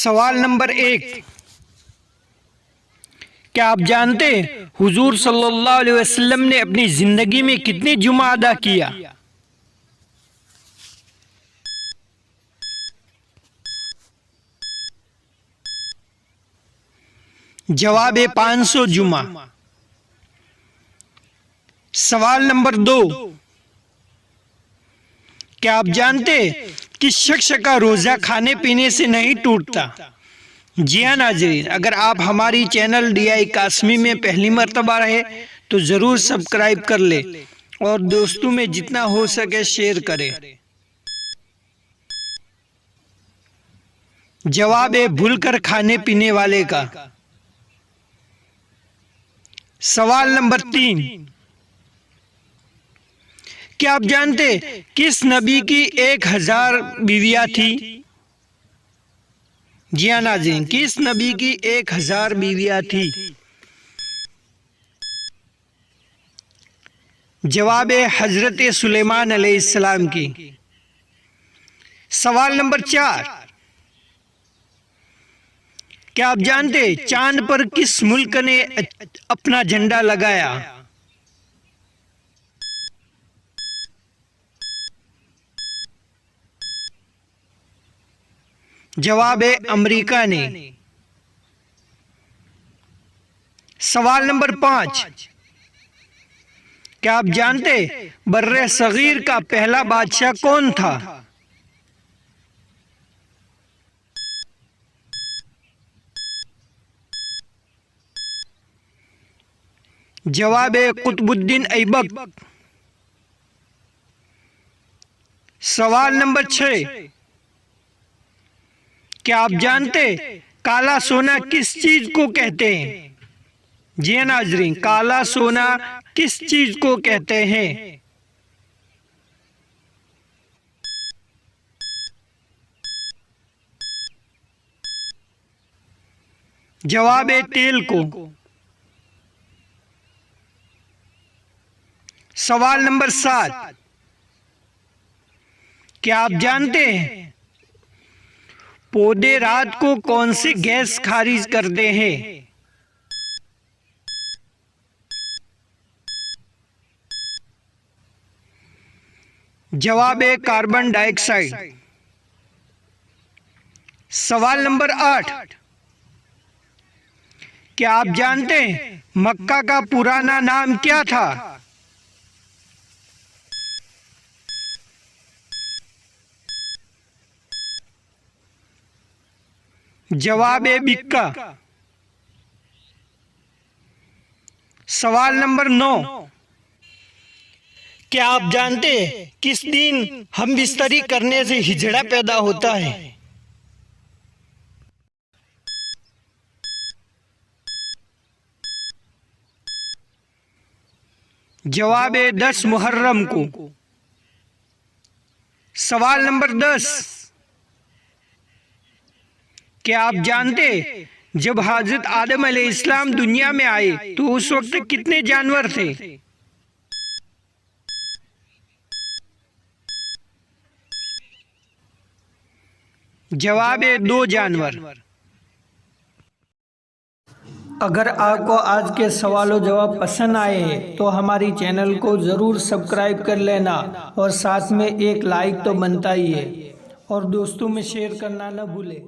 सवाल नंबर 1, क्या आप जानते हैं हुजूर सल्लल्लाहु अलैहि वसल्लम ने अपनी जिंदगी में कितने जुमा अदा किया? जवाब है 500 जुमा। सवाल नंबर 2, क्या आप जानते हैं किस शख्स का रोजा खाने पीने से नहीं टूटता? जी हाँ नाज़रीन, अगर आप हमारी चैनल DI कासमी में पहली मर्तबा रहे तो ज़रूर सब्सक्राइब कर ले और दोस्तों में जितना हो सके शेयर करें। जवाब है भूलकर खाने पीने वाले का। सवाल नंबर 3, क्या आप जानते किस नबी की 1000 बीवियां थी? जी हाँ नाज़रीन, किस नबी की 1000 बीवियां थी? जवाब है हजरत सुलेमान अलैहिस्सलाम की। सवाल नंबर 4, क्या आप जानते चांद पर किस मुल्क ने अपना झंडा लगाया? जवाब है अमेरिका ने। सवाल नंबर 5, क्या आप जानते बर्रे सगीर का पहला बादशाह कौन था? जवाब है कुतुबुद्दीन ऐबक। सवाल नंबर 6, क्या आप जानते काला सोना किस चीज को कहते हैं? जी हाँ नाज़रीन, काला सोना किस चीज को कहते हैं? जवाब है तेल को। सवाल नंबर 7, क्या आप जानते हैं पौधे रात को कौन सी गैस खारिज करते हैं? जवाब है कार्बन डाइऑक्साइड। सवाल नंबर 8, क्या आप जानते हैं मक्का का पुराना नाम क्या था? जवाब है बिक्का। सवाल नंबर 9, क्या आप जानते हैं किस दिन हम बिस्तरी करने से हिजड़ा पैदा होता है? जवाब है 10 मुहर्रम को। सवाल नंबर 10, क्या आप जानते जब हजरत आदम अलैहिस्सलाम दुनिया में आए तो उस वक्त कितने जानवर थे? जवाब है 2 जानवर। अगर आपको आज के सवालों जवाब पसंद आए तो हमारी चैनल को ज़रूर सब्सक्राइब कर लेना और साथ में एक लाइक तो बनता ही है और दोस्तों में शेयर करना न भूलें।